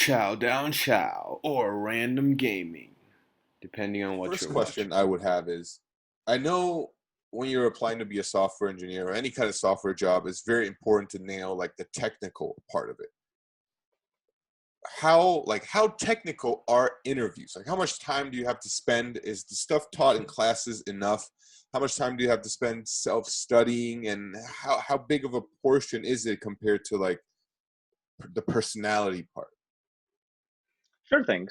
chow down chow or random gaming, depending on what First you're question watching. I would have is, I know when you're applying to be a software engineer or any kind of software job, it's very important to nail like the technical part of it. How technical are interviews? Like how much time do you have to spend? Is the stuff taught in classes enough? How much time do you have to spend self-studying, and how big of a portion is it compared to like the personality part? Sure thing.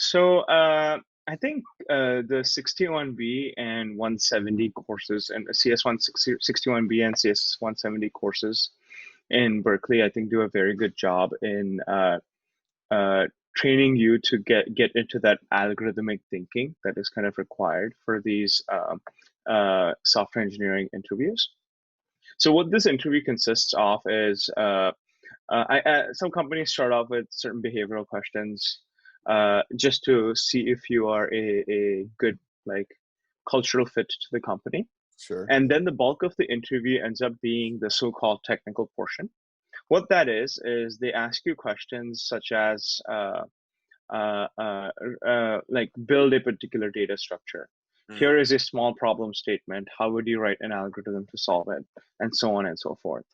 I think the 61B and 170 courses and CS 161B and CS 170 courses in Berkeley, I think do a very good job in uh, training you to get into that algorithmic thinking that is kind of required for these software engineering interviews. So what this interview consists of is some companies start off with certain behavioral questions just to see if you are a good like cultural fit to the company. Sure. And then the bulk of the interview ends up being the so-called technical portion. What that is they ask you questions such as like build a particular data structure. Mm, Here is a small problem statement. How would you write an algorithm to solve it? And so on and so forth.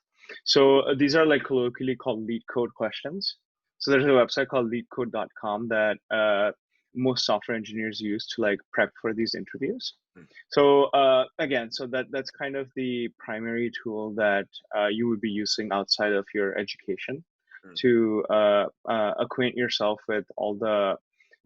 So these are like colloquially called LeadCode questions. So there's a website called leadcode.com that most software engineers use to like prep for these interviews. mm, So again, so that's kind of the primary tool that you would be using outside of your education mm. to acquaint yourself with all the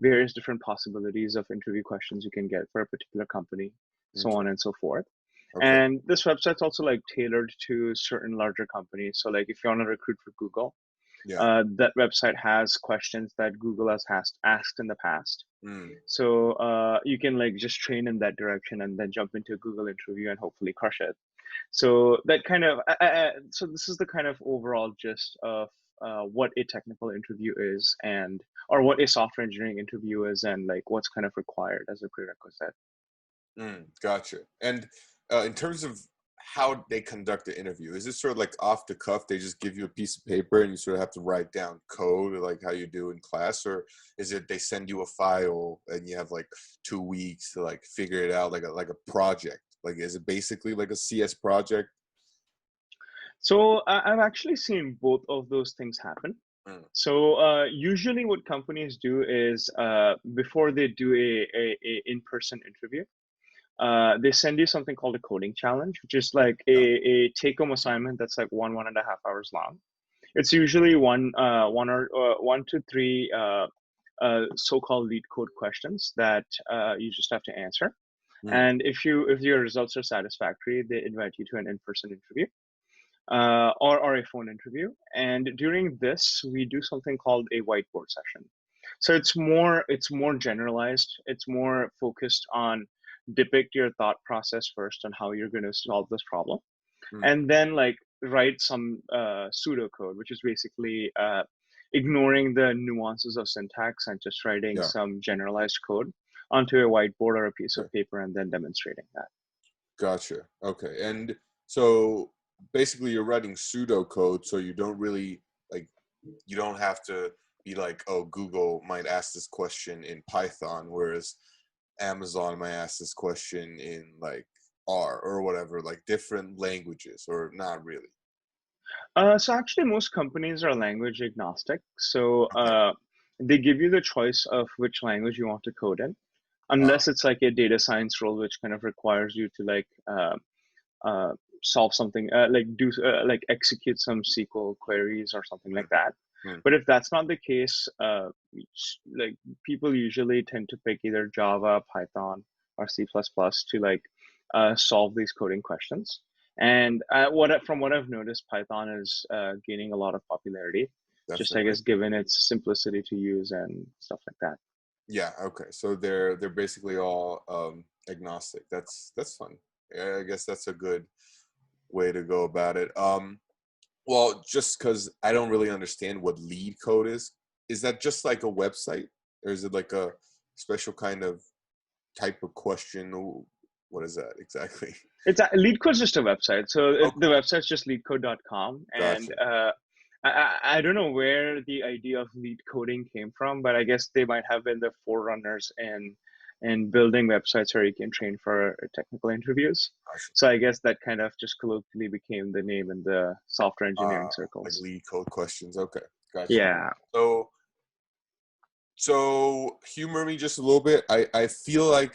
various different possibilities of interview questions you can get for a particular company, so on Interesting. and so forth. Okay. And this website's also like tailored to certain larger companies. So like if you want to recruit for Google, Yeah. that website has questions that Google has asked in the past. Mm, So you can like just train in that direction and then jump into a Google interview and hopefully crush it. So that kind of so this is the kind of overall gist of what a technical interview is, and or what a software engineering interview is, and like what's kind of required as a prerequisite. gotcha. And in terms of how they conduct the interview, is it sort of like off the cuff? They just give you a piece of paper and you sort of have to write down code like how you do in class, or is it they send you a file and you have like 2 weeks to like figure it out like a project? Like is it basically like a CS project? So I've actually seen both of those things happen. Mm, So usually, what companies do is before they do a in-person interview, they send you something called a coding challenge, which is like yeah. a take-home assignment that's like 1.5 hours long. It's usually one to three so-called lead code questions that you just have to answer. Mm, And if your results are satisfactory, they invite you to an in-person interview or a phone interview. And during this, we do something called a whiteboard session. So it's more generalized. It's more focused on depict your thought process first on how you're going to solve this problem, mm, and then like write some pseudocode, which is basically ignoring the nuances of syntax and just writing yeah. some generalized code onto a whiteboard or a piece of Okay. paper and then demonstrating that. Gotcha. Okay. And so basically you're writing pseudocode, so you don't really like you don't have to be like, oh, Google might ask this question in Python, whereas Amazon might ask this question in like R or whatever, like different languages, or not really. So actually, most companies are language agnostic. So Okay. they give you the choice of which language you want to code in, Uh, unless it's like a data science role, which kind of requires you to like uh, solve something, like do like execute some SQL queries or something mm, like that. mm, But if that's not the case, like people usually tend to pick either Java, Python, or C++ to like solve these coding questions. And from what I've noticed, Python is gaining a lot of popularity, just I definitely. guess given its simplicity to use and stuff like that. Yeah. Okay. So they're basically all agnostic. That's fun. Yeah, I guess that's a good way to go about it. Well, just because I don't really understand what lead code is that just like a website, or is it like a special kind of type of question? What is that exactly? It's LeadCode's just a website. So the Okay, website's just leadcode.com. And gotcha. I don't know where the idea of lead coding came from, but I guess they might have been the forerunners in building websites where you can train for technical interviews. Gotcha. So I guess that kind of just colloquially became the name in the software engineering Like circles. LeadCode questions. Okay, gotcha. Yeah. So humor me just a little bit. I feel like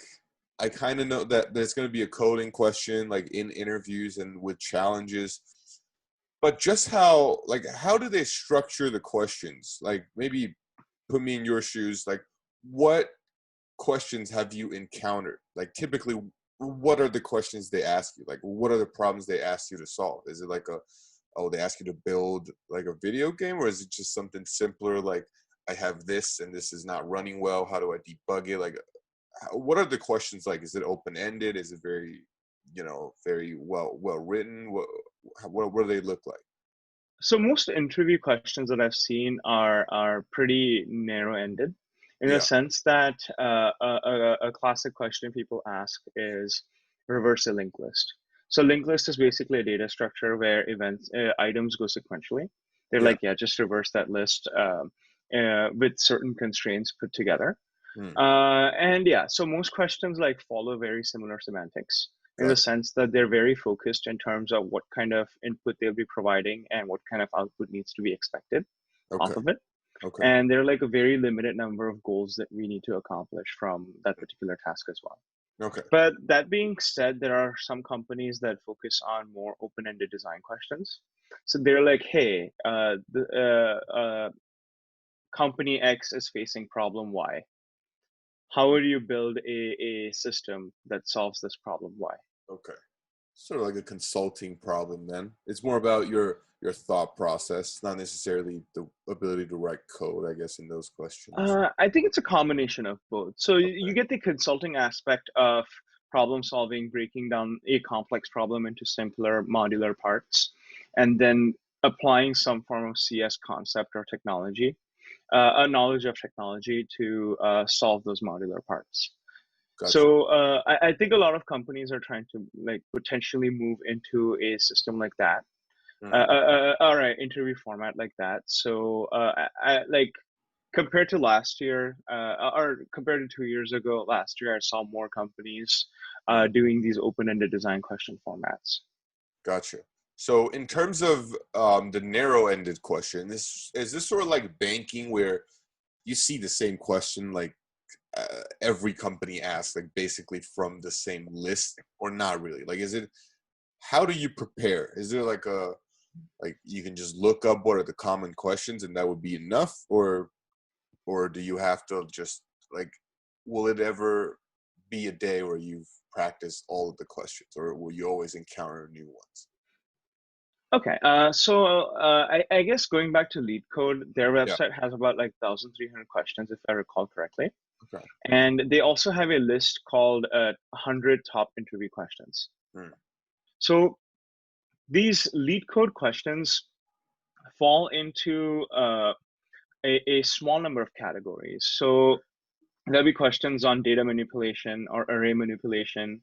I kind of know that there's going to be a coding question like in interviews and with challenges, but just how do they structure the questions? Like maybe put me in your shoes. Like what questions have you encountered? Like typically, what are the questions they ask you? Like what are the problems they ask you to solve? Is it like they ask you to build like a video game, or is it just something simpler like I have this and this is not running well, how do I debug it? Like what are the questions like? Is it open-ended? Is it very, very well written? What do they look like? So most interview questions that I've seen are pretty narrow-ended, in the Yeah, sense that a classic question people ask is reverse a linked list. So linked list is basically a data structure where items go sequentially. They're yeah. like, yeah, just reverse that list with certain constraints put together. Hmm. And yeah, so most questions like follow very similar semantics in the Gotcha. sense that they're very focused in terms of what kind of input they'll be providing and what kind of output needs to be expected off Okay. of it. Okay. And there are like a very limited number of goals that we need to accomplish from that particular task as well. Okay. But that being said, there are some companies that focus on more open-ended design questions. So they're like, hey, company X is facing problem Y. How would you build a system that solves this problem Y? Okay. Sort of like a consulting problem then. It's more about your thought process, not necessarily the ability to write code, I guess, in those questions. I think it's a combination of both. So you Okay. get the consulting aspect of problem solving, breaking down a complex problem into simpler modular parts, and then applying some form of CS concept or technology, a knowledge of technology to solve those modular parts. Gotcha. So I think a lot of companies are trying to like potentially move into a system like that, Hmm. all right, interview format like that. So like compared to last year, or compared to 2 years ago, last year I saw more companies Hmm. doing these open-ended design question formats. Gotcha. So in terms of the narrow-ended question, this is this sort of like banking where you see the same question like every company asks, like basically from the same list, or not really? Like, is it how do you prepare? Is there like you can just look up what are the common questions and that would be enough, or do you have to just like will it ever be a day where you've practiced all of the questions, or will you always encounter new ones? Okay, so I guess going back to LeadCode, their Yeah. website has about like 1,300 questions, if I recall correctly. Okay. And they also have a list called 100 top interview questions. Hmm. So these LeadCode questions fall into a small number of categories. So there'll be questions on data manipulation or array manipulation.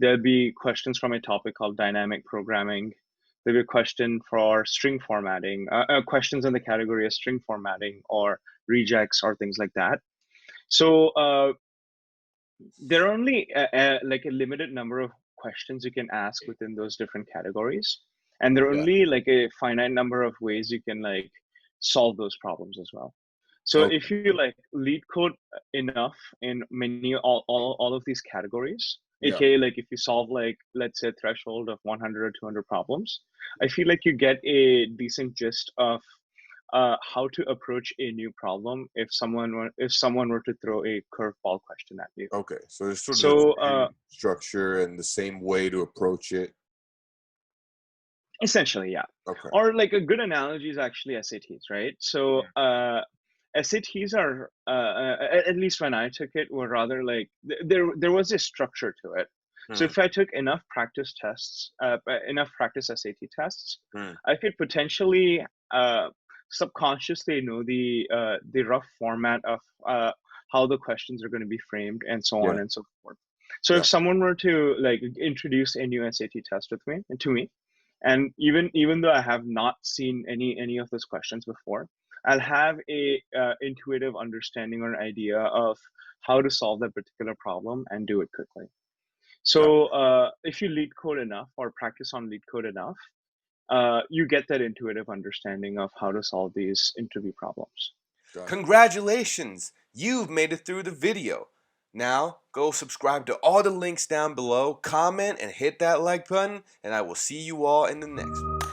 There'll be questions from a topic called dynamic programming. There'll be a question for string formatting, questions in the category of string formatting or regex or things like that. So there are only like a limited number of questions you can ask within those different categories, and there are Yeah. only like a finite number of ways you can like solve those problems as well. So Okay. if you like lead code enough in many all of these categories, Yeah. aka like if you solve like let's say a threshold of 100 or 200 problems, I feel like you get a decent gist of how to approach a new problem if someone were to throw a curveball question at you. Okay. So it's sort of the So same structure and the same way to approach it. essentially, yeah. Okay. Or like a good analogy is actually SATs, right? So SATs are at least when I took it were rather like there was a structure to it. So Hmm. if I took enough practice tests, enough practice SAT tests, Hmm. I could potentially subconsciously know the rough format of how the questions are going to be framed and so on Yeah. and so forth. So Yeah. if someone were to like introduce a new SAT test with me to me, And even though I have not seen any of those questions before, I'll have a intuitive understanding or idea of how to solve that particular problem and do it quickly. Got So if you lead code enough or practice on lead code enough, you get that intuitive understanding of how to solve these interview problems. Got it. Congratulations! You've made it through the video. Now, go subscribe to all the links down below, comment, and hit that like button, and I will see you all in the next one.